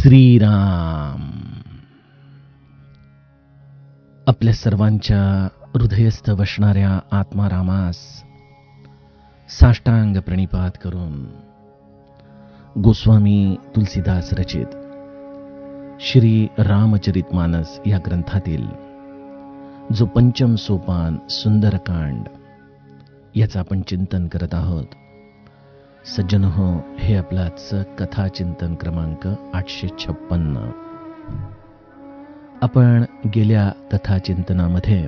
श्रीराम. आपल्या सर्वांच्या हृदयस्थ वसणाऱ्या आत्मारामास साष्टांग प्रणिपात करून गोस्वामी तुलसीदास रचित श्री रामचरितमानस या ग्रंथातील जो पंचम सोपान सुंदरकांड याचं आपण चिंतन करत आहोत. सज्जन हो, हे आपलं आजचं कथा चिंतन क्रमांक 856. आपण गेल्या कथा चिंतनामध्ये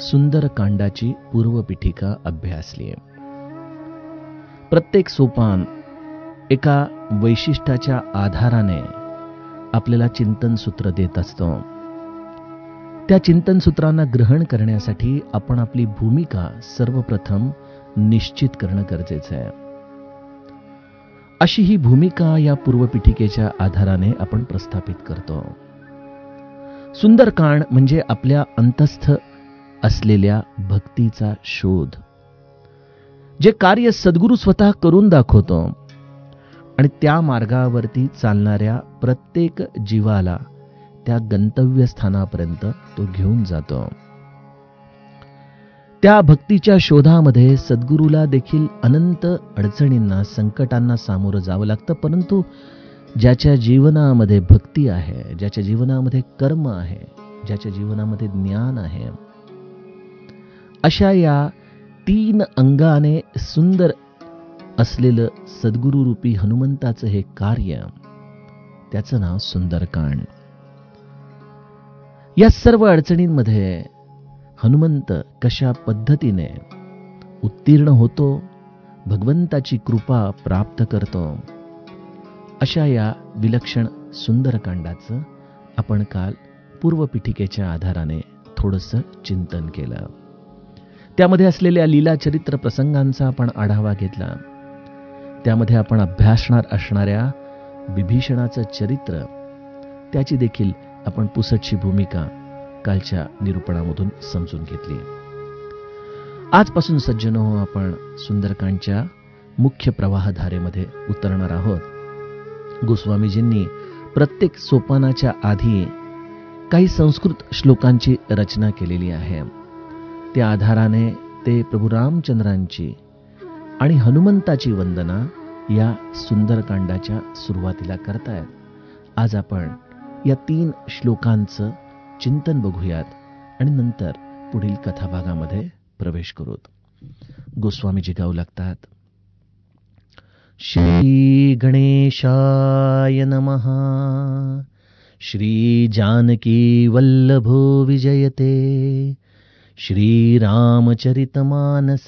सुंदरकांडाची पूर्वपीठिका अभ्यासली आहे. प्रत्येक सोपान एका वैशिष्ट्याच्या आधाराने आपल्याला चिंतन सूत्र देत असतो. त्या चिंतन सूत्रांना ग्रहण करण्यासाठी आपण आपली भूमिका सर्वप्रथम निश्चित करणं गरजेचं आहे. अशी ही भूमिका या पूर्वपीठिकेच्या आधाराने आपण प्रस्थापित करतो. सुंदरकांड म्हणजे आपल्या अंतस्थ असलेल्या भक्तीचा शोध, जे कार्य सद्गुरू स्वतः करून दाखवतो आणि त्या मार्गावरती चालणाऱ्या प्रत्येक जीवाला त्या गंतव्यस्थानापर्यंत तो घेऊन जातो. त्या भक्तीच्या शोधामध्ये सद्गुरूला देखील अनंत अडचणींना, संकटांना सामोरं जावं लागतं. परंतु ज्याच्या जीवनामध्ये भक्ती आहे, ज्याच्या जीवनामध्ये कर्म आहे, ज्याच्या जीवनामध्ये ज्ञान आहे, अशा या 3 अंगाने सुंदर असलेलं सद्गुरूरूपी हनुमंताचं हे कार्य, त्याचं नाव सुंदरकांड. या सर्व अडचणींमध्ये हनुमंत कशा पद्धतीने उत्तीर्ण होतो, भगवंताची कृपा प्राप्त करतो, अशा या विलक्षण सुंदरकांडाचं आपण काल पूर्वपीठिकेच्या आधाराने थोडंसं चिंतन केलं. त्यामध्ये असलेल्या लीला चरित्र प्रसंगांचा आपण आढावा घेतला. त्यामध्ये आपण अभ्यासणार असणाऱ्या विभीषणाचं चरित्र, त्याची देखील आपण पुसटशी भूमिका कालच्या निरूपणामधून समजून घेतली. आजपासून सज्जनो, आपण सुंदरकांडच्या मुख्य प्रवाहधारेमध्ये उतरणार आहोत. गोस्वामीजींनी प्रत्येक सोपानाच्या आधी काही संस्कृत श्लोकांची रचना केलेली आहे. त्या आधाराने ते प्रभू रामचंद्रांची आणि हनुमंताची वंदना या सुंदरकांडाच्या सुरुवातीला करतायत. आज आपण या 3 श्लोकांचं चिंतन बघूयात आणि नंतर पुढील कथाभागामध्ये प्रवेश करूत. गोस्वामीजी गाऊ लागतात. श्री गणेशाय नमः. श्री जानकी वल्लभो विजयते. श्री रामचरितमानस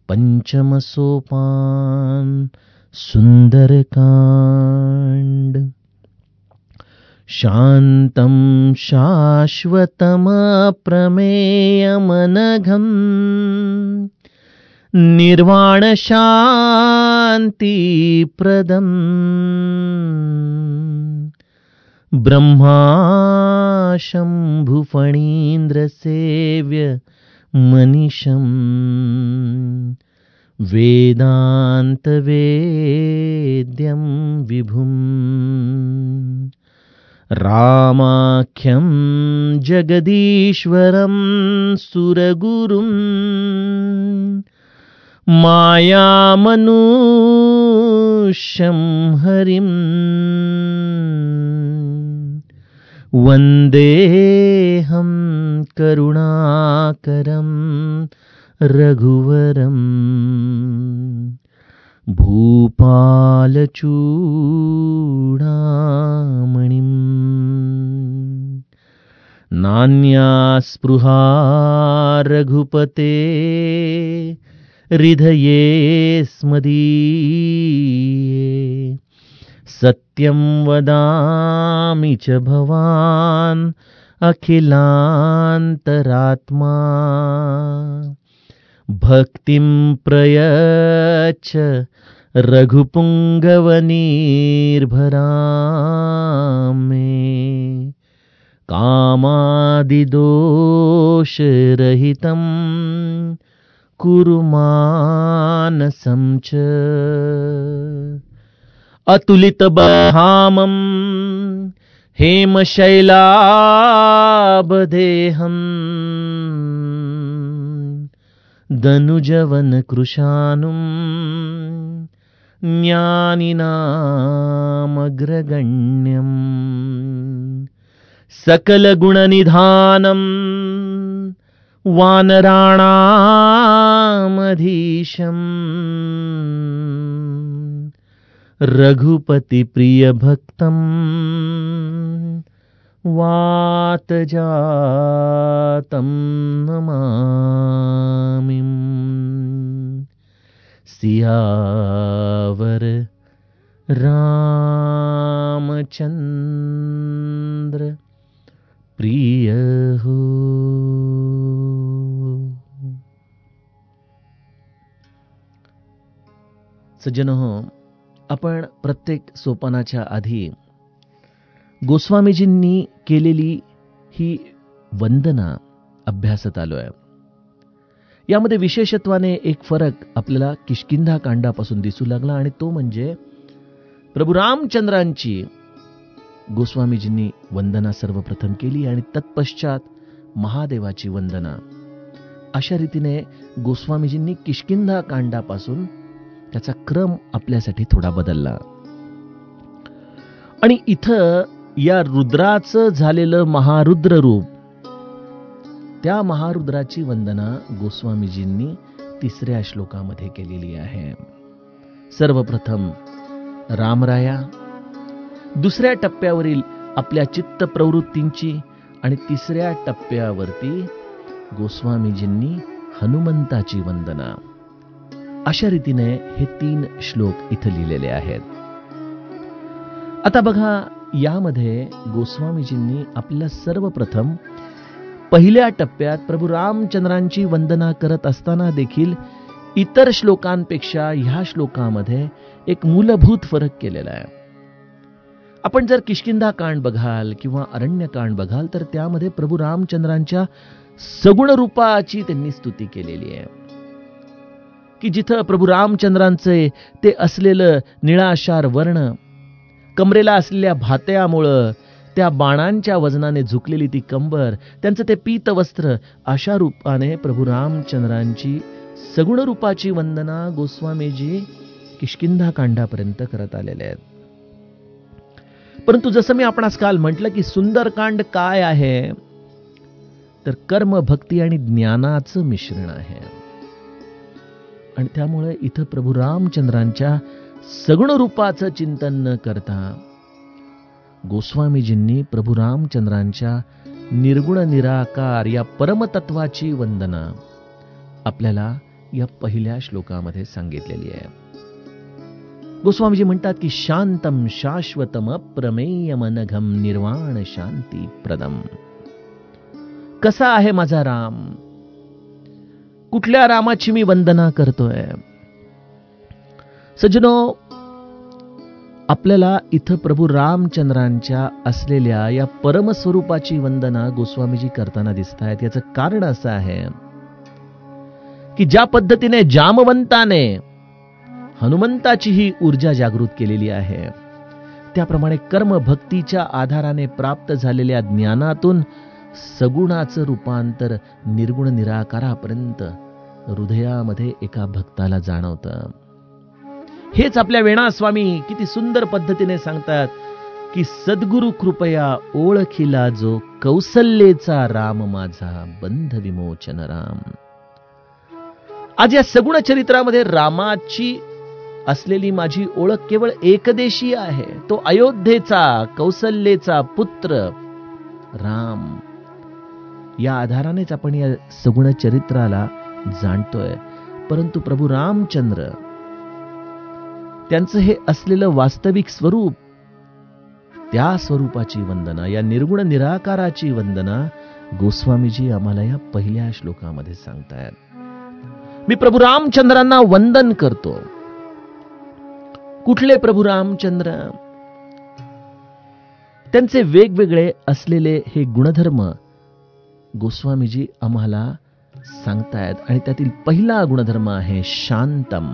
पंचम सोपान सुंदरकांड. शान्तं शाश्वतमप्रमेयमनघम् निर्वाणशान्तिप्रदम् ब्रह्मा शम्भुफणीन्द्रसेव्य मनीषम् वेदान्तवेद्यं विभुम् रामाख्यं जगदीश्वरं सुरगुरुं मायामनुष्यं हरिं वन्देऽहं करुणाकरं रघुवरं भूपालचूडामणिम् नान्या स्पृहा रघुपते हृदये स्मदीये सत्यं वदामि च भवान् अखिलान्तरात्मा भक्तिं प्रयच्छ रघुपुङ्गवनिर्भरा मे कामादिदोषरहितं कुरु मानसं च अतुलित बहामं हेमशैलाबदेहं दनुजवन कृशानुं ज्ञानिनामग्रगण्यं सकलगुणनिधानं वानराणामधीशं रघुपति प्रिय भक्तं वातजातं नमामि। सियावर रामचंद्र प्रिय हो। सज्जनहो, आपण प्रत्येक सोपानाच्या आधी गोस्वामीजींनी केलेली ही वंदना अभ्यासत आलोय. यामध्ये विशेषत्वाने एक फरक आपल्याला किष्किंधा कांडापासून दिसू लागला आणि तो म्हणजे प्रभू रामचंद्रांची गोस्वामीजींनी वंदना सर्वप्रथम केली आणि तत्पश्चात महादेवाची वंदना. अशा रीतीने गोस्वामीजींनी किष्किंधा कांडापासून त्याचा क्रम आपल्यासाठी थोडा बदलला आणि इथं या रुद्राचं झालेलं महारुद्र रूप, त्या महारुद्राची वंदना गोस्वामीजींनी 3ऱ्या श्लोकामध्ये केलेली आहे. सर्वप्रथम रामराया, 2ऱ्या टप्प्यावरील आपल्या चित्त प्रवृत्तींची आणि 3ऱ्या टप्प्यावरती गोस्वामीजींनी हनुमंताची वंदना. अशा रीतीने हे 3 श्लोक इथं लिहिलेले आहेत. आता बघा, यामध्ये गोस्वामीजींनी आपल्याला सर्वप्रथम पहिल्या टप्प्यात प्रभू रामचंद्रांची वंदना करत असताना देखील इतर श्लोकांपेक्षा ह्या श्लोकामध्ये एक मूलभूत फरक केलेला आहे. आपण जर किष्किंधा कांड बघाल किंवा अरण्यकांड बघाल तर त्यामध्ये प्रभू रामचंद्रांच्या सगुण रूपाची त्यांनी स्तुती केलेली आहे, की जिथं प्रभू रामचंद्रांचे ते असलेलं निळाशार वर्ण, कमरेला असलेल्या भात्यामुळं, त्या बाणांच्या वजनाने झुकलेली ती कंबर, त्यांचं ते पीतवस्त्र, अशा रूपाने प्रभू रामचंद्रांची सगुण रूपाची वंदना गोस्वामीजी किष्किंधा कांडापर्यंत करत आलेले आहेत. परंतु जसं मी आपणास काल म्हटलं की सुंदरकांड काय आहे, तर कर्म, भक्ती आणि ज्ञानाचं मिश्रण आहे. आणि त्यामुळे इथं प्रभू रामचंद्रांच्या सगुण रूपाचं चिंतन न करता गोस्वामीजींनी प्रभू रामचंद्रांच्या निर्गुण निराकार या परमतत्वाची वंदना आपल्याला या पहिल्या श्लोकामध्ये सांगितलेली आहे. गोस्वामीजी म्हणतात की शांतम शाश्वतम अप्रमेयम अनघम निर्वाण शांती प्रदम. कसा आहे माझा राम? कुठल्या रामाची मी वंदना करतोय? सज्जनो, आपल्याला इथं प्रभू रामचंद्रांच्या असलेल्या या परमस्वरूपाची वंदना गोस्वामीजी करताना दिसत आहेत. याचं कारण असं आहे की ज्या पद्धतीने जामवंताने हनुमंताची ही ऊर्जा जागृत केलेली आहे, त्याप्रमाणे कर्म भक्तीच्या आधाराने प्राप्त झालेल्या ज्ञानातून सगुणाचं रूपांतर निर्गुण निराकारापर्यंत हृदयामध्ये एका भक्ताला जाणवतं. हेच आपल्या वेणा स्वामी किती सुंदर पद्धतीने सांगतात की सद्गुरु कृपया ओळखिला जो कौसल्येचा राम माझा बंध विमोचन राम. आज या सगुण चरित्रामध्ये रामाची असलेली माझी ओळख केवळ एकदेशी आहे, तो अयोध्येचा कौसल्येचा पुत्र राम. या आधारानेच आपण या सगुण चरित्राला जाणतोय. परंतु प्रभू रामचंद्र, त्यांचं हे असलेलं वास्तविक स्वरूप, त्या स्वरूपाची वंदना, या निर्गुण निराकाराची वंदना गोस्वामीजी आम्हाला या पहिल्या श्लोकामध्ये सांगतायत. मी प्रभू रामचंद्रांना वंदन करतो. कुठले प्रभू रामचंद्र? त्यांचे वेगवेगळे असलेले हे गुणधर्म गोस्वामीजी आम्हाला सांगतायत आणि त्यातील पहिला गुणधर्म आहे शांतम.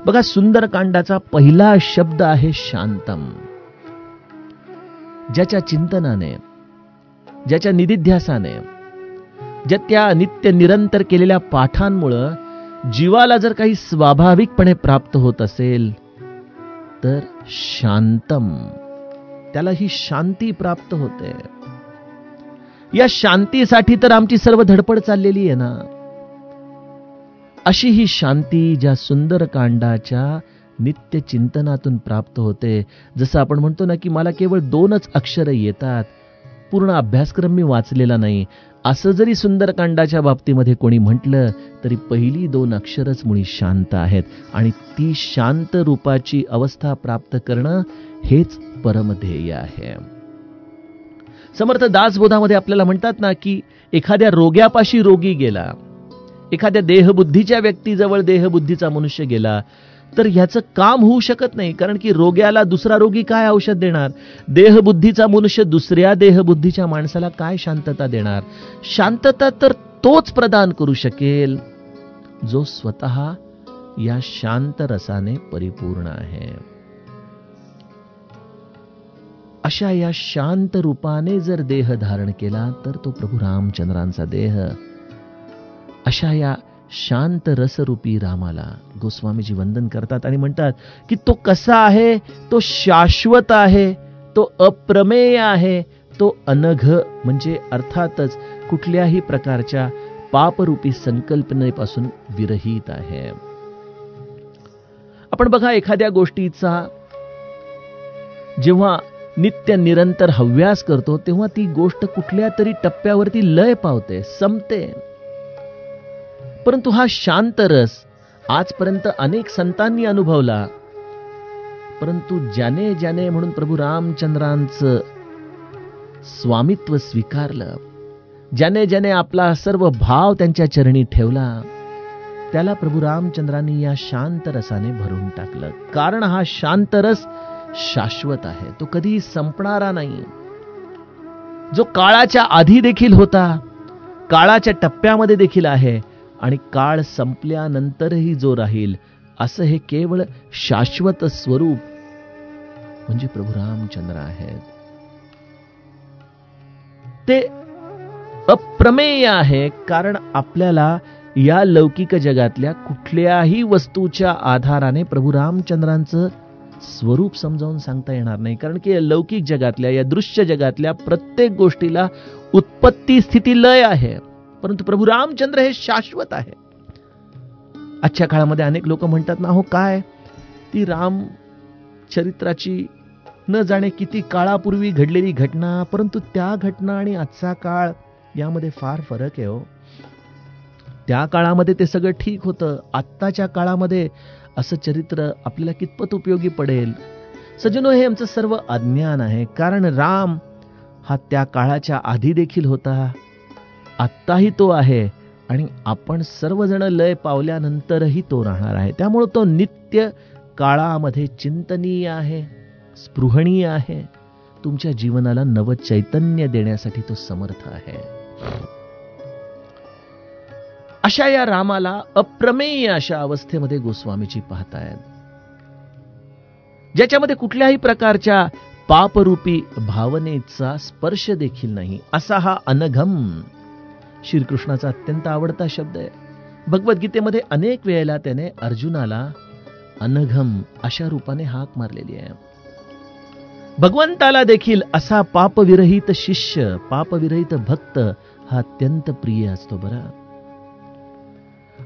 बघा, सुंदरकांडाचा पहिला शब्द आहे शांतम. ज्याच्या चिंतनाने, ज्याच्या निदिध्यासाने, ज्या त्या नित्य निरंतर केलेल्या पाठांमुळं जीवाला जर काही स्वाभाविकपणे प्राप्त होत असेल तर शांतम, त्याला ही शांती प्राप्त होते. या शांतीसाठी तर आमची सर्व धडपड चाललेली आहे ना. अशी ही शांती ज्या सुंदरकांडाच्या नित्य चिंतनातून प्राप्त होते. जसं आपण म्हणतो ना की मला केवळ 2च अक्षरं येतात, पूर्ण अभ्यासक्रम मी वाचलेला नाही, असं जरी सुंदरकांडाच्या बाबतीमध्ये कोणी म्हटलं तरी पहिली 2 अक्षरच मुळी शांत आहेत. आणि ती शांत रूपाची अवस्था प्राप्त करणं हेच परमध्येय आहे. समर्थ दासबोधामध्ये आपल्याला म्हणतात ना की एखाद्या रोग्यापाशी रोगी गेला, एखाद्या देहबुद्धीच्या व्यक्तीजवळ देहबुद्धीचा मनुष्य गेला तर ह्याचं काम होऊ शकत नाही. कारण की रोग्याला दुसरा रोगी काय औषध देणार? देहबुद्धीचा मनुष्य दुसऱ्या देहबुद्धीच्या माणसाला काय शांतता देणार? शांतता तर तोच प्रदान करू शकेल जो स्वतः या शांत रसाने परिपूर्ण आहे. अशा या शांत रूपाने जर देह धारण केला तर तो प्रभू रामचंद्रांचा देह. अशा या शांत रसरूपी रामाला गोस्वामीजी वंदन करतात आणि म्हणतात की तो कसा आहे? तो शाश्वत आहे, तो अप्रमेय आहे, तो अनघ म्हणजे अर्थातच कुठल्याही प्रकारच्या पापरूपी संकल्पनेपासून विरहित आहे. आपण बघा, एखाद्या गोष्टीचा जेव्हा नित्य निरंतर हव्यास करतो तेव्हा ती गोष्ट कुठल्या तरी टप्प्यावरती लय पावते, संपते. परंतु हा शांत रस आजपर्यंत अनेक संतांनी अनुभवला. परंतु ज्याने ज्याने म्हणून प्रभू रामचंद्रांचं स्वामित्व स्वीकारलं, ज्याने ज्याने आपला सर्व भाव त्यांच्या चरणी ठेवला, त्याला प्रभू रामचंद्रांनी या शांत रसाने भरून टाकलं. कारण हा शांत रस शाश्वत आहे, तो कधीही संपणारा नाही. जो काळाच्या आधी देखील होता, काळाच्या टप्प्यामध्ये देखील आहे आणि काळ संपल्यानंतरही जो राहील, असं हे केवळ शाश्वत स्वरूप म्हणजे प्रभू रामचंद्र आहेत. ते अप्रमेय आहे. कारण आपल्याला या लौकिक जगातल्या कुठल्याही वस्तूच्या आधाराने प्रभू रामचंद्रांचं स्वरूप समजावून सांगता येणार नाही. कारण की लौकिक जगातल्या, या दृश्य जगातल्या प्रत्येक गोष्टीला उत्पत्ती, स्थिती, लय आहे. परंतु प्रभू रामचंद्र हे शाश्वत आहे. आजच्या काळामध्ये अनेक लोक म्हणतात ना, हो काय ती राम चरित्राची न जाणे किती काळापूर्वी घडलेली घटना, परंतु त्या घटना आणि आजचा काळ यामध्ये फार फरक आहे हो. त्या काळामध्ये ते सगळं ठीक होतं, आत्ताच्या काळामध्ये असं चरित्र आपल्याला कितपत उपयोगी पडेल? सज्जनो, हे आमचं सर्व अज्ञान आहे. कारण राम हा त्या काळाच्या आधी देखील होता, आत्ताही तो आहे आणि आपण सर्वजण लय पावल्यानंतरही तो राहणार आहे. त्यामुळे तो नित्य काळामध्ये चिंतनीय आहे, स्पृहणीय आहे. तुमच्या जीवनाला नव चैतन्य देण्यासाठी तो समर्थ आहे. अशा या रामाला अप्रमेय अशा अवस्थेमध्ये गोस्वामीजी पाहतायत, ज्याच्यामध्ये कुठल्याही प्रकारच्या पापरूपी भावनेचा स्पर्श देखील नाही. असा हा अनघम श्रीकृष्णाचा अत्यंत आवडता शब्द आहे. भगवद्गीतेमध्ये अनेक वेळेला त्याने अर्जुनाला अनघम अशा रूपाने हाक मारलेली आहे. भगवंताला देखील असा पापविरहित शिष्य, पापविरहित भक्त हा अत्यंत प्रिय असतो बरं.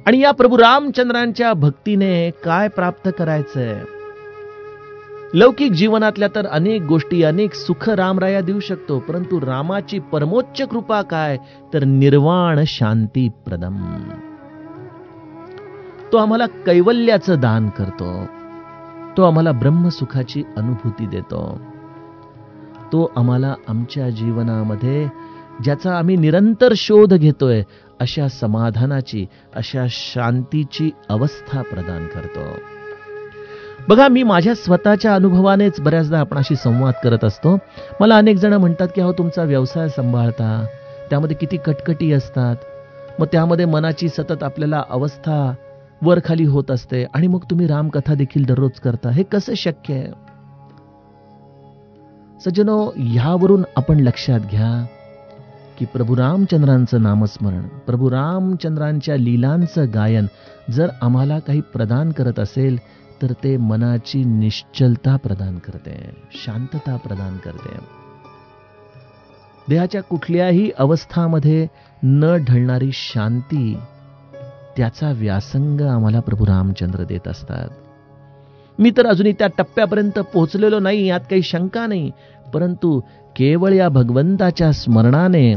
आणि या प्रभू रामचंद्रांच्या भक्तीने काय प्राप्त करायचंय? लौकिक जीवनातल्या तर अनेक गोष्टी, अनेक सुख रामराया देऊ शकतो, परंतु रामाची परमोच्च कृपा काय? तर निर्वाण शांती प्रदम. तो आम्हाला कैवल्याचं दान करतो, तो आम्हाला ब्रह्मसुखाची अनुभूती देतो, तो आम्हाला आमच्या जीवनामध्ये ज्याचा आम्ही निरंतर शोध घेतोय अशा समाधानाची, अशा शांतीची अवस्था प्रदान करतो. बघा, मी माझ्या स्वतःच्या अनुभवानेच बऱ्याचदा आपणाशी संवाद करत असतो. मला अनेक जण म्हणतात की अहो, तुमचा व्यवसाय सांभाळता, त्यामध्ये किती कटकटी असतात, मग त्यामध्ये मनाची सतत आपल्याला अवस्था वर खाली होत असते आणि मग तुम्ही रामकथा देखील दररोज करता. हे कसं शक्य आहे? सज्जनो, ह्यावरून आपण लक्षात घ्या की प्रभू रामचंद्रांचं नामस्मरण, प्रभू रामचंद्रांच्या लीलांचं गायन जर आम्हाला काही प्रदान करत असेल तर ते मनाची निश्चलता प्रदान करते, शांतता प्रदान करते. देहाच्या कुठल्याही अवस्थामध्ये न ढळणारी शांती, त्याचा व्यासंग आम्हाला प्रभू रामचंद्र देत असतात. मी तर अजूनही त्या टप्प्यापर्यंत पोहोचलेलो नाही, यात काही शंका नाही. परंतु केवळ या भगवंताच्या स्मरणाने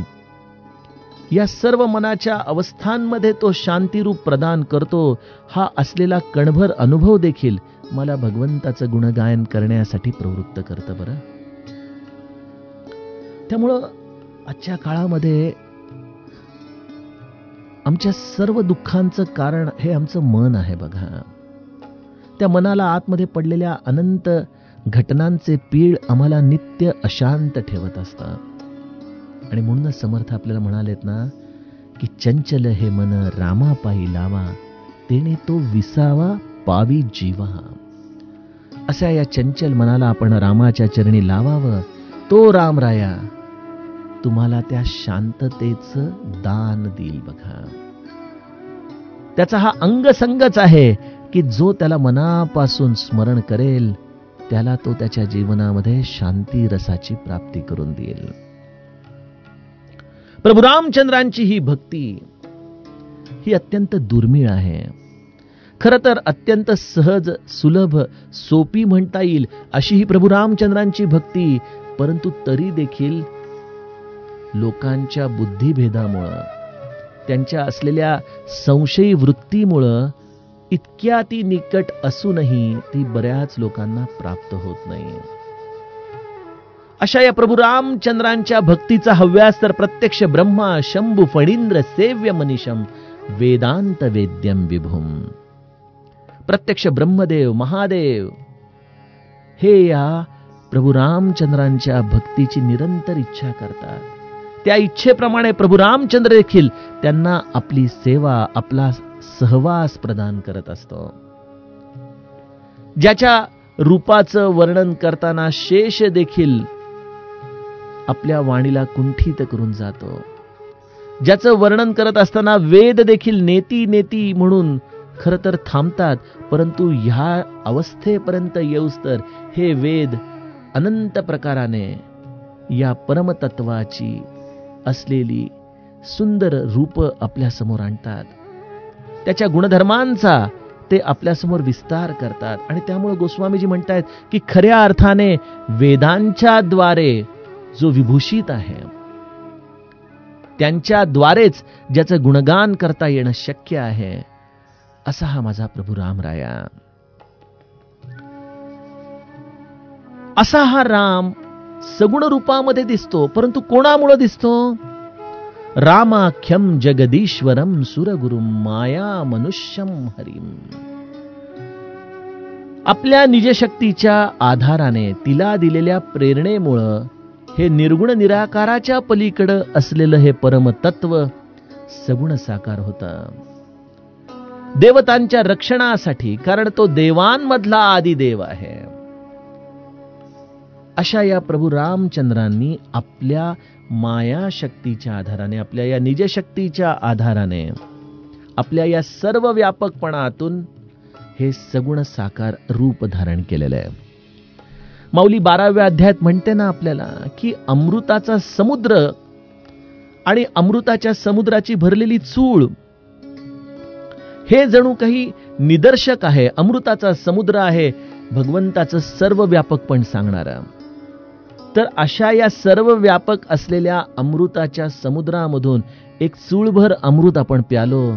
या सर्व मनाच्या अवस्थांमध्ये तो शांतिरूप प्रदान करतो. हा असलेला कणभर अनुभव देखील मला भगवंताचं गुणगायन करण्यासाठी प्रवृत्त करतं बरं. त्यामुळं आजच्या काळामध्ये आमच्या सर्व दुःखांचं कारण हे आमचं मन आहे बघा. त्या मनाला आतमध्ये पडलेल्या अनंत घटनांचे पीळ आम्हाला नित्य अशांत ठेवत असतात. आणि म्हणूनच समर्थ आपल्याला म्हणालेत ना की चंचल हे मन रामापायी लावा, तेने तो विसावा पावी जीवा. अशा या चंचल मनाला आपण रामाच्या चरणी लावावं. तो रामराया तुम्हाला त्या शांततेचं दान देईल बघा. त्याचा हा अंगसंगच आहे की जो त्याला मनापासून स्मरण करेल त्याला तो त्याच्या जीवनामध्ये शांती रसाची प्राप्ती करून देईल. प्रभू रामचंद्रांची ही भक्ती ही अत्यंत दुर्मिळ आहे. खरं तर अत्यंत सहज, सुलभ, सोपी म्हणता येईल अशी ही प्रभू रामचंद्रांची भक्ती. परंतु तरी देखील लोकांच्या बुद्धिभेदामुळं, त्यांच्या असलेल्या संशयी वृत्तीमुळं इतक्या ती निकट असूनही ती बऱ्याच लोकांना प्राप्त होत नाही. अशा या प्रभू रामचंद्रांच्या भक्तीचा हव्यास तर प्रत्यक्ष ब्रह्मा शंभू फणींद्र सेव्य मनीषम वेदांत वेद्यम विभुम. प्रत्यक्ष ब्रह्मदेव महादेव हे या प्रभू रामचंद्रांच्या भक्तीची निरंतर इच्छा करतात. त्या इच्छेप्रमाणे प्रभू रामचंद्र देखील त्यांना आपली सेवा, आपला सहवास प्रदान करत असतो. ज्याच्या रूपाचं वर्णन करताना शेष देखील आपल्या वाणीला कुंठित करून जातो, ज्याचं वर्णन करत असताना वेद देखील नेती नेती म्हणून खरं तर थांबतात. परंतु ह्या अवस्थेपर्यंत येऊस तर हे वेद अनंत प्रकाराने या परमतत्वाची असलेली सुंदर रूप आपल्या समोर आणतात. त्याच्या गुणधर्मांचा ते आपल्यासमोर विस्तार करतात. आणि त्यामुळे गोस्वामीजी म्हणतात की खऱ्या अर्थाने वेदांच्या द्वारे जो विभूषित आहे, त्यांच्या द्वारेच ज्याचं गुणगान करता येणं शक्य आहे, असा हा माझा प्रभू रामराया. असा हा राम सगुण रूपामध्ये दिसतो. परंतु कोणामुळे दिसतो? रामाख्यम जगदीश्वरम सुरगुरुम माया मनुष्यम हरिम. आपल्या निजशक्तीच्या आधाराने तिला दिलेल्या प्रेरणेमुळं हे निर्गुण निराकाराच्या पलीकडं असलेलं हे परमतत्व सगुण साकार होतं. देवतांच्या रक्षणासाठी, कारण तो देवांमधला आदिदेव आहे. अशा या प्रभू रामचंद्रांनी आपल्या माया शक्तीच्या आधाराने, आपल्या या निजशक्तीच्या आधाराने, आपल्या या सर्व व्यापकपणातून हे सगुण साकार रूप धारण केलेलं आहे. माऊली 12व्या अध्यायात म्हणते ना आपल्याला की अमृताचा समुद्र आणि अमृताच्या समुद्राची भरलेली चूळ हे जणू काही निदर्शक आहे. अमृताचा समुद्र आहे भगवंताचं सर्व व्यापकपण सांगणारा. तर अशा या सर्व व्यापक असलेल्या अमृताच्या समुद्रामधून एक चूळभर अमृत आपण प्यालो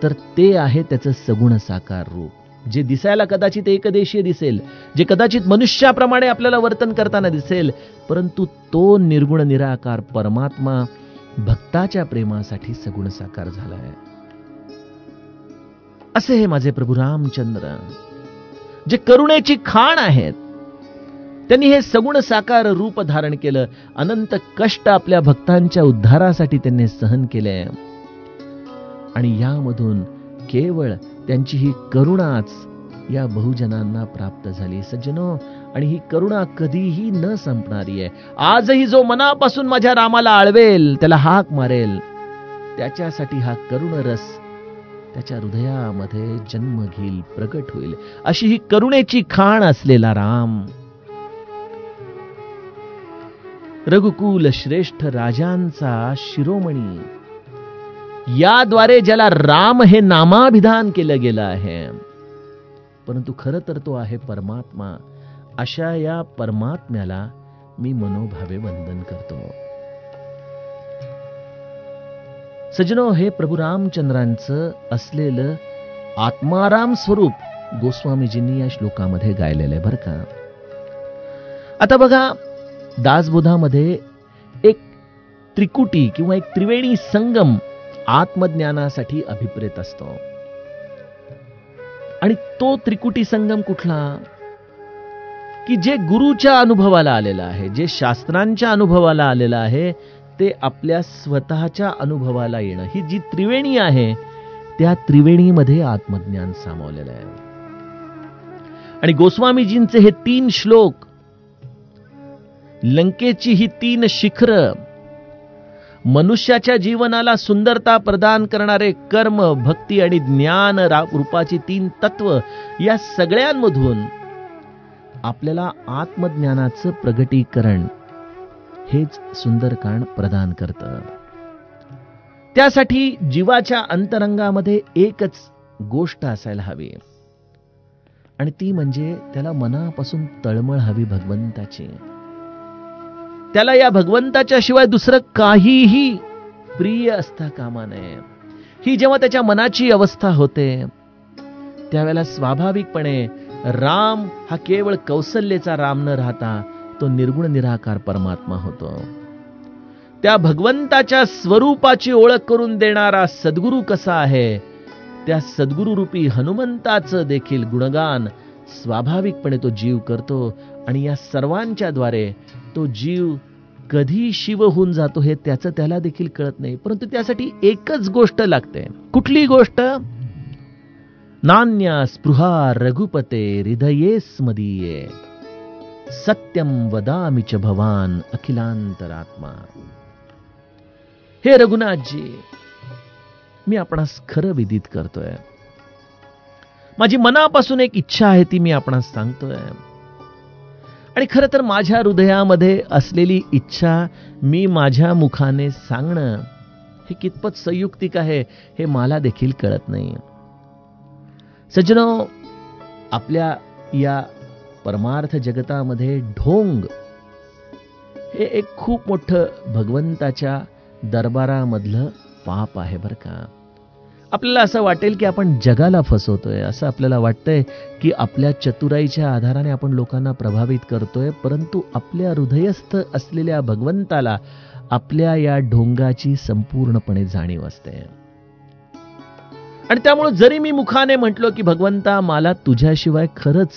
तर ते आहे त्याचं सगुण साकार रूप, जे दिसायला कदाचित एकदेशीय दिसेल, जे कदाचित मनुष्याप्रमाणे आपल्याला वर्तन करताना दिसेल, परंतु तो निर्गुण निराकार परमात्मा भक्ताच्या प्रेमासाठी सगुण साकार झालाय. असे हे माझे प्रभू रामचंद्र जे करुणेची खाण आहेत, त्यांनी हे सगुण साकार रूप धारण केलं. अनंत कष्ट आपल्या भक्तांच्या उद्धारासाठी त्यांनी सहन केले आणि यामधून केवळ त्यांची ही करुणाच या बहुजनांना प्राप्त झाली. सज्जनो, आणि ही करुणा कधीही न संपणारी आहे. आजही जो मनापासून माझ्या रामाला आळवेल, त्याला हाक मारेल, त्याच्यासाठी हा करुण रस त्याच्या हृदयामध्ये जन्म घेईल, प्रकट होईल. अशी ही करुणेची खाण असलेला राम, रघुकुल श्रेष्ठ राजांचा शिरोमणी, याद्वारे ज्याला राम हे नामाभिधान केलं गेलं आहे, परंतु खरं तर तो आहे परमात्मा. अशा या परमात्म्याला मी मनोभावे वंदन करतो. सज्जनो, हे प्रभू रामचंद्रांचं असलेलं आत्माराम स्वरूप गोस्वामीजींनी या श्लोकामध्ये गायलेलं आहे बरं का. आता बघा, दासबोधामध्ये एक त्रिकुटी किंवा एक त्रिवेणी संगम आत्मज्ञानासाठी अभिप्रेत असतो. आणि तो त्रिकुटी संगम कुठला? की जे गुरुच्या अनुभवाला आलेला आहे, जे शास्त्रांच्या अनुभवाला आलेला आहे, ते आपल्या स्वतःच्या अनुभवाला येणं, ही जी त्रिवेणी आहे, त्या त्रिवेणीमध्ये आत्मज्ञान सामावलेलं आहे. आणि गोस्वामीजींचे हे 3 श्लोक, लंकेची ही 3 शिखरं, मनुष्याच्या जीवनाला सुंदरता प्रदान करणारे कर्म, भक्ती आणि ज्ञान रूपाची 3 तत्व, या सगळ्यांमधून आपल्याला आत्मज्ञानाचं प्रगटीकरण हेच सुंदरकांड प्रदान करतं. त्यासाठी जीवाच्या अंतरंगामध्ये एकच गोष्ट असायला हवी, आणि ती म्हणजे त्याला मनापासून तळमळ हवी भगवंताची. त्याला या भगवंताच्या शिवाय दुसरं काहीही प्रिय असता कामा नये. ही जेव्हा त्याच्या मनाची अवस्था होते, त्यावेळेला स्वाभाविकपणे राम हा केवळ कौशल्याचा राम न राहता तो निर्गुण निराकार परमात्मा होतो. त्या भगवंताच्या स्वरूपाची ओळख करून देणारा सद्गुरू कसा आहे, त्या सद्गुरू रूपी हनुमंताचं देखील गुणगान स्वाभाविकपणे तो जीव करतो. आणि या सर्वांच्या द्वारे तो जीव कधी शिव होऊन जातो हे त्याचं त्याला देखील कळत नाही. परंतु त्यासाठी एकच गोष्ट लागते. कुठली गोष्ट? नान्या स्पृहा रघुपते हृदये स्मदीये, सत्यम वदामि च भवान अखिलांतरात्मा. हे रघुनाथजी, मी आपणास खरं विदित करतोय. माझी मनापासून एक इच्छा आहे, ती मी आपणास सांगतोय. आणि खरं तर माझ्या हृदयामध्ये असलेली इच्छा मी माझ्या मुखाने सांगणं हे कितपत संयुक्तिक आहे हे मला देखील कळत नाही. सज्जनो, आपल्या या परमार्थ जगतामध्ये ढोंग हे एक खूप मोठं भगवंताच्या दरबारामधलं पाप आहे बरं का. आपल्याला असं वाटेल की आपण जगाला फसवतोय, असं आपल्याला वाटतंय की आपल्या चतुराईच्या आधाराने आपण लोकांना प्रभावित करतोय, परंतु आपल्या हृदयस्थ असलेल्या भगवंताला आपल्या या ढोंगाची संपूर्णपणे जाणीव असते. आणि त्यामुळे जरी मी मुखाने म्हटलो की भगवंता, मला तुझ्याशिवाय खरंच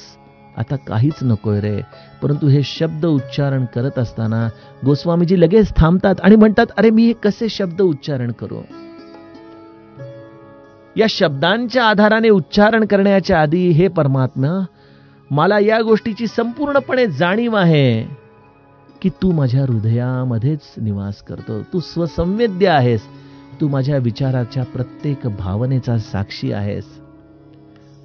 आता काहीच नकोय रे, परंतु हे शब्द उच्चारण करत असताना गोस्वामीजी लगेच थांबतात आणि म्हणतात, अरे मी हे कसे शब्द उच्चारण करू? या शब्दांच्या आधाराने उच्चारण करण्याच्या आधी हे परमात्मा, मला या गोष्टीची संपूर्णपणे जाणीव आहे की तू माझ्या हृदयामध्येच निवास करतो. तू स्वसंवेद्य आहेस. तू माझ्या विचाराच्या प्रत्येक भावनेचा साक्षी आहेस.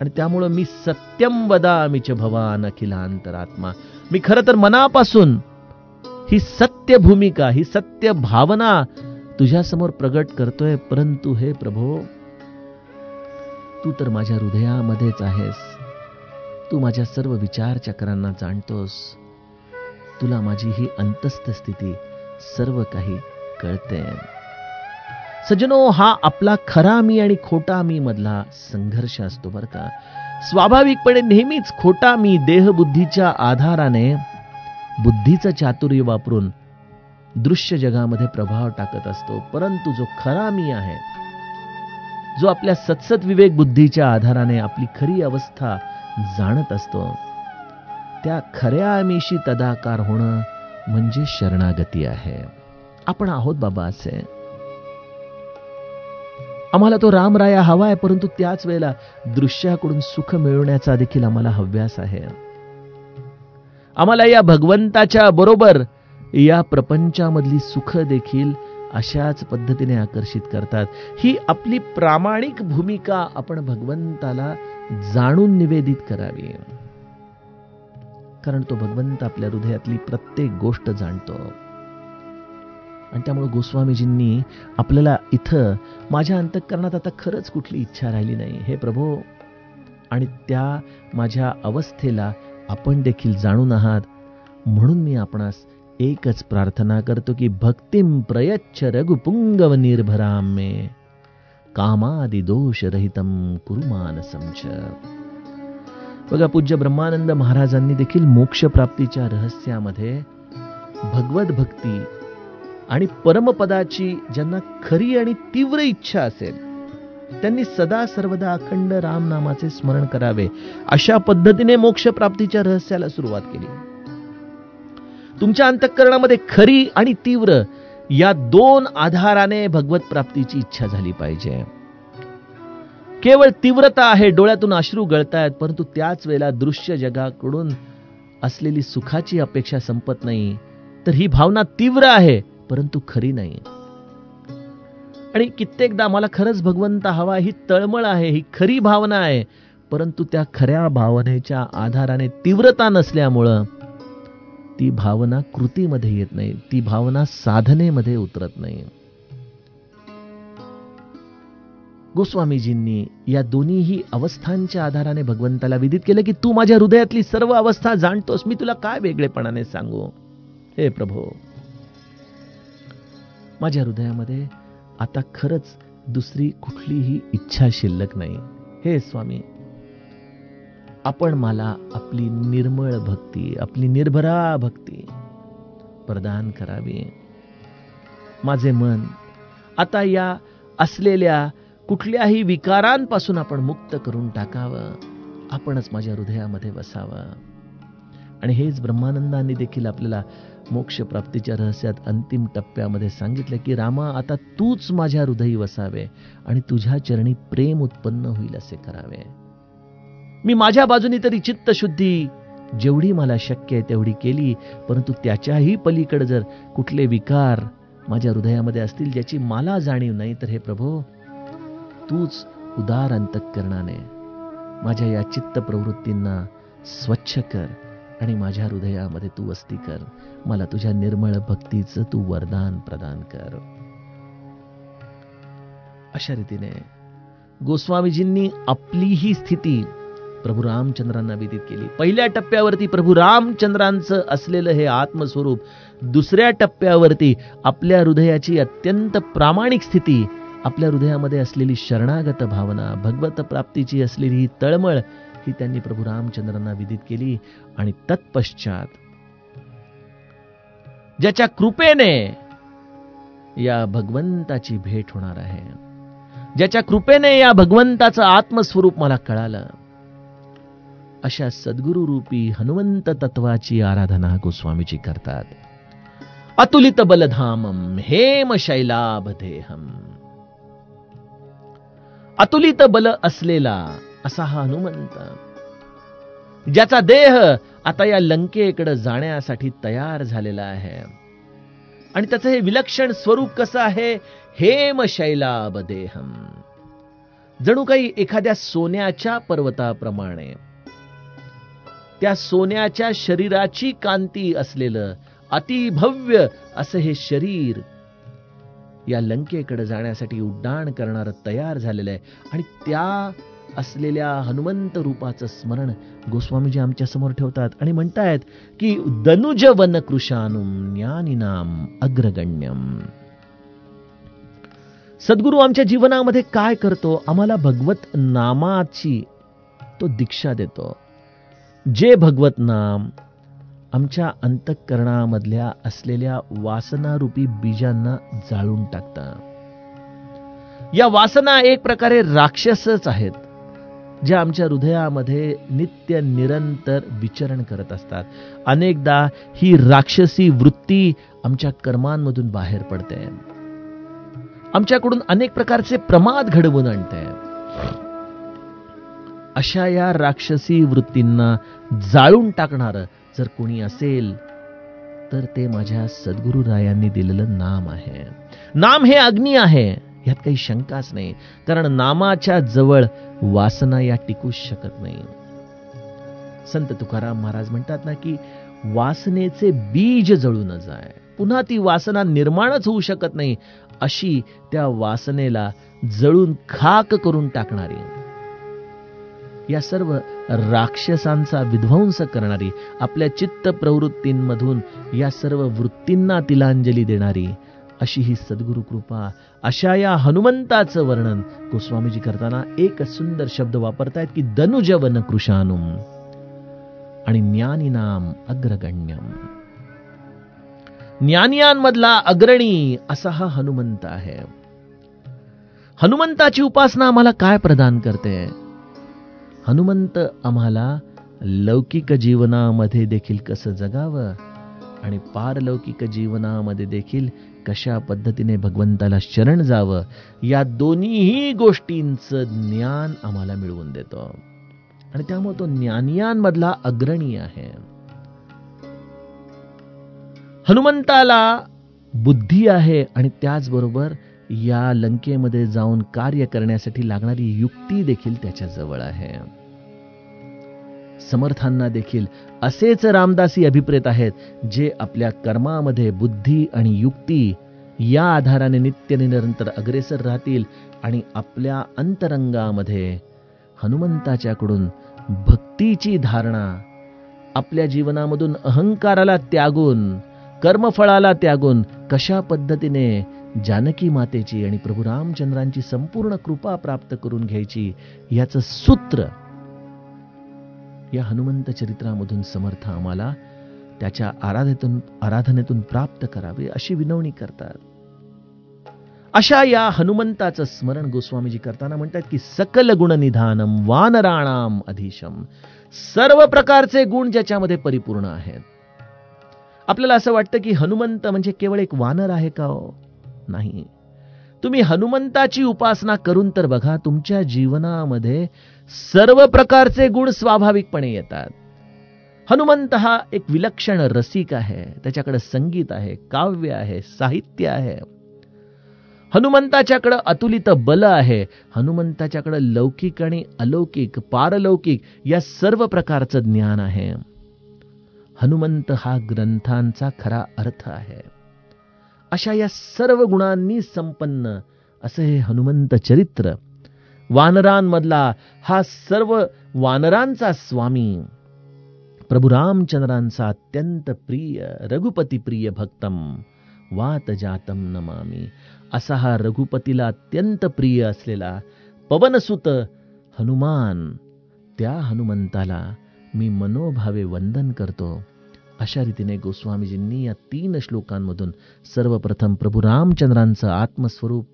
आणि त्यामुळे मी सत्यम वदामि च भवान अखिलांतरात्मा, मी खरं तर मनापासून ही सत्य भूमिका, ही सत्य भावना तुझ्यासमोर प्रगट करतोय. परंतु हे प्रभो, तू तर माझ्या हृदयामध्येच आहेस. तू माझ्या सर्व विचार चक्रांना जाणतोस. तुला माझी ही अंतस्थ स्थिती सर्व काही कळते. सज्जनो, हा आपला खरा मी आणि खोटा मी मधला संघर्ष असतो बरं का. स्वाभाविकपणे नेहमीच खोटा मी देहबुद्धीच्या आधाराने बुद्धीचं चातुर्य वापरून दृश्य जगामध्ये प्रभाव टाकत असतो. परंतु जो खरा मी आहे, जो आपल्या सत्सत विवेक बुद्धीच्या आधाराने आपली खरी अवस्था जाणत असतो, त्या खऱ्या मीशी तदाकार होणं म्हणजे शरणागती आहे. आपण आहोत बाबा असे. आम्हाला तो रामराया हवा आहे, परंतु त्याच वेळेला दृश्याकडून सुख मिळवण्याचा देखील आम्हाला हव्यास आहे. आम्हाला या भगवंताच्या बरोबर या प्रपंचामधली सुख देखील अशाच पद्धतीने आकर्षित करतात. ही आपली प्रामाणिक भूमिका आपण भगवंताला जाणून निवेदित करावी, कारण तो भगवंत आपल्या हृदयातली प्रत्येक गोष्ट जाणतो. आणि त्यामुळे गोस्वामीजींनी आपल्याला इथं, माझ्या अंतःकरणात आता खरंच कुठली इच्छा राहिली नाही हे प्रभो, आणि त्या माझ्या अवस्थेला आपण देखील जाणून आहात, म्हणून मी आपणास एकच प्रार्थना करतो की भक्तिम प्रयच्छ रघुपुंगव निर्भराम मे कामादि दोष रहितम कुरु मानसम च. बघा, पूज्य ब्रह्मानंद महाराजांनी देखील मोक्ष प्राप्तीच्या रहस्यामध्ये भगवत भक्ती आणि परमपदाची ज्यांना खरी आणि तीव्र इच्छा असेल त्यांनी सदा सर्वदा अखंड राम नामाचे स्मरण करावे, अशा पद्धतीने मोक्ष प्राप्तीच्या रहस्याला सुरुवात केली. तुमच्या अंतःकरणामध्ये खरी आणि तीव्र या दोन आधाराने भगवत प्राप्तीची इच्छा झाली पाहिजे. केवळ तीव्रता आहे, डोळ्यातून अश्रू गळतायत, परंतु त्याच वेळेला दृश्य जगाकडून असलेली सुखाची अपेक्षा संपत नाही, तर ही भावना तीव्र आहे परंतु खरी नाही. आणि कित्येकदा मला खरंच भगवंत हवा, ही तळमळ आहे, ही खरी भावना आहे, परंतु त्या खऱ्या भावनेच्या आधाराने तीव्रता नसल्यामुळं ती भावना कृतीमध्ये येत नाही, ती भावना साधनेमध्ये उतरत नाही. गोस्वामीजींनी या दोन्हीही अवस्थांच्या आधाराने भगवंताला विदित केलं की तू माझ्या हृदयातली सर्व अवस्था जाणतोस, मी तुला काय वेगळेपणाने सांगू. हे प्रभो, माझ्या हृदयामध्ये आता खरंच दुसरी कुठलीही इच्छा शिल्लक नाही. हे स्वामी, आपण मला आपली निर्मळ भक्ती, आपली निर्भरा भक्ती प्रदान करावी. माझे मन आता या असलेल्या कुठल्याही विकारांपासून आपण मुक्त करून टाकावं, आपणच माझ्या हृदयामध्ये वसावं. आणि हेच ब्रह्मानंदांनी देखील आपल्याला मोक्ष प्राप्तीच्या रहस्यात अंतिम टप्प्यामध्ये सांगितलं की रामा, आता तूच माझ्या हृदयी वसावे आणि तुझ्या चरणी प्रेम उत्पन्न होईल असे करावे. मी माझ्या बाजूनी तरी चित्तशुद्धी जेवढी मला शक्य आहे तेवढी केली, परंतु त्याच्याही पलीकडे जर कुठले विकार माझ्या हृदयामध्ये असतील ज्याची मला जाणीव नाही, तर हे प्रभो, तूच उदार अंतःकरणाने माझ्या या चित्त प्रवृत्तींना स्वच्छ कर आणि माझ्या हृदयामध्ये तू वस्ती कर. मला तुझ्या निर्मळ भक्तीचं तू वरदान प्रदान कर. अशा रीतीने गोस्वामीजींनी आपली ही स्थिती प्रभू रामचंद्रांना विदित केली. पहिल्या टप्प्यावरती प्रभू रामचंद्रांचं असलेलं हे आत्मस्वरूप, दुसऱ्या टप्प्यावरती आपल्या हृदयाची अत्यंत प्रामाणिक स्थिती, आपल्या हृदयामध्ये असलेली शरणागत भावना, भगवत प्राप्तीची असलेली ही तळमळ, ही त्यांनी प्रभू रामचंद्रांना विदित केली. आणि तत्पश्चात ज्याच्या कृपेने या भगवंताची भेट होणार आहे, ज्याच्या कृपेने या भगवंताचं आत्मस्वरूप मला कळालं, अशा सद्गुरु रूपी हनुमंत तत्वाची आराधना गोस्वामीजी करतात. अतुलित बलधामम हेम शैलाभदेहम. अतुलित बल असलेला असा हा हनुमंत, ज्याचा देह आता या लंकेकडे जाण्यासाठी तयार झालेला आहे. आणि त्याचं हे विलक्षण स्वरूप कसं आहे, हेम शैलाभदेहम, जणू काही एखाद्या सोन्याच्या पर्वताप्रमाणे, त्या सोन्याच्या शरीराची कांती असलेलं अतिभव्य असं हे शरीर या लंकेकडे जाण्यासाठी उड्डाण करणारं तयार झालेलं आहे. आणि त्या असलेल्या हनुमंत रूपाचं स्मरण गोस्वामीजी आमच्या समोर ठेवतात आणि म्हणतायत की दनुज वन कृशानुम ज्ञानिनाम अग्रगण्यम. सद्गुरू आमच्या जीवनामध्ये काय करतो, आम्हाला भगवत नामाची तो दीक्षा देतो. जे भगवत नाम आमच्या अंतःकरणामधल्या असलेल्या वासनारूपी बीजांना जाळून टाकतात. या वासना एक प्रकारे राक्षसच आहेत, ज्या आमच्या हृदयामध्ये नित्य निरंतर विचरण करत असतात. अनेकदा ही राक्षसी वृत्ती आमच्या कर्मांमधून बाहेर पडते. आमच्याकडून अनेक प्रकारचे प्रमाद घडवून आणते. अशा या राक्षसी वृत्तींना जाळून टाकणारं जर कोणी असेल तर ते माझ्या सद्गुरुरायांनी दिलेलं नाम आहे. नाम हे अग्नी आहे, यात काही शंकाच नाही. कारण नामाच्या जवळ वासना या टिकूच शकत नाही. संत तुकाराम महाराज म्हणतात ना की वासनेचे बीज जळू न जाय, पुन्हा ती वासना निर्माणच होऊ शकत नाही, अशी त्या वासनेला जळून खाक करून टाकणारी, या सर्व राक्षसांचा विध्वंस करणारी, आपल्या चित्त प्रवृत्तींमधून या सर्व वृत्तींना तिलांजली देणारी अशी ही सद्गुरु कृपा. अशा या हनुमंताचं वर्णन गोस्वामीजी करताना एक सुंदर शब्द वापरतायत की दनुजवन कृशानुम आणि ज्ञानीनाम अग्रगण्यम. ज्ञानियांमधला अग्रणी असा हा हनुमंत आहे. हनुमंताची उपासना आम्हाला काय प्रदान करते? हनुमंत आम्हाला लौकिक जीवनामध्ये देखील कसं जगावं आणि पारलौकिक जीवनामध्ये देखील कशा पद्धतीने भगवंताला शरण जावं, या दोन्हीही गोष्टींचं ज्ञान आम्हाला मिळवून देतो. आणि त्यामुळे तो ज्ञानियांमधला अग्रणी आहे. हनुमंताला बुद्धी आहे आणि त्याचबरोबर या लंकेमध्ये जाऊन कार्य करण्यासाठी लागणारी युक्ती देखील त्याच्या जवळ आहे. समर्थांना देखील असेच रामदासी अभिप्रेत आहेत, जे आपल्या कर्मामध्ये बुद्धी आणि युक्ती या आधाराने नित्य निरंतर अग्रेसर राहतील आणि आपल्या अंतरंगामध्ये हनुमंताच्याकडून भक्तीची धारणा, आपल्या जीवनामधून अहंकाराला त्यागून, कर्मफळाला त्यागून कशा पद्धतीने जानकी मातेची आणि प्रभू रामचंद्रांची संपूर्ण कृपा प्राप्त करून घ्यायची, याचं सूत्र या हनुमंत चरित्रामधून समर्थ आम्हाला त्याच्या आराधनेतून प्राप्त करावे अशी विनवणी करतात. अशा या हनुमंताचं स्मरण गोस्वामीजी करताना म्हणतात की सकल गुण निधानम वानराणाम अधीशम. सर्व प्रकारचे गुण ज्याच्यामध्ये परिपूर्ण आहेत. आपल्याला असं वाटतं की हनुमंत म्हणजे केवळ एक वानर आहे का? नाही. तुम्ही हनुमंताची उपासना करून तर बघा, तुमच्या जीवनामध्ये सर्व प्रकारचे गुण स्वाभाविकपणे येतात. हनुमंत हा एक विलक्षण रसिक आहे. त्याच्याकडे संगीत आहे, काव्य आहे, साहित्य आहे. हनुमंताच्याकडे अतुलित बल आहे. हनुमंताच्याकडे लौकिक आणि अलौकिक, पारलौकिक या सर्व प्रकारचं ज्ञान आहे. हनुमंत हा ग्रंथांचा खरा अर्थ आहे. अशा या सर्व गुणांनी संपन्न असं हे हनुमंत चरित्र, वानरांमधला हा सर्व वानरांचा स्वामी, प्रभू रामचंद्रांचा अत्यंत प्रिय, रघुपती प्रिय भक्तम वात जातम नमामि, असा हा रघुपतीला अत्यंत प्रिय असलेला पवनसुत हनुमान, त्या हनुमंताला मी मनोभावे वंदन करतो. अशा रीतीने गोस्वामीजींनी या 3 श्लोकांमधून सर्वप्रथम प्रभू रामचंद्रांचं आत्मस्वरूप,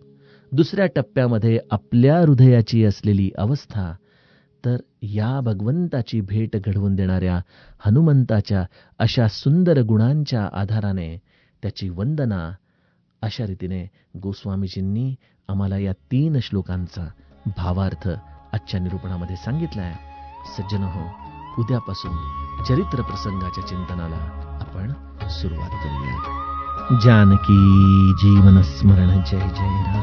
दुसऱ्या टप्प्यामध्ये आपल्या हृदयाची असलेली अवस्था, तर या भगवंताची भेट घडवून देणाऱ्या हनुमंताच्या अशा सुंदर गुणांच्या आधाराने त्याची वंदना, अशा रीतीने गोस्वामीजींनी आम्हाला या 3 श्लोकांचा भावार्थ आजच्या निरूपणामध्ये सांगितला आहे. सज्जनहो, उद्यापासून चरित्र प्रसंगाच्या चिंतनाला आपण सुरुवात करूया. जानकी जीवन स्मरण. जय जय राम.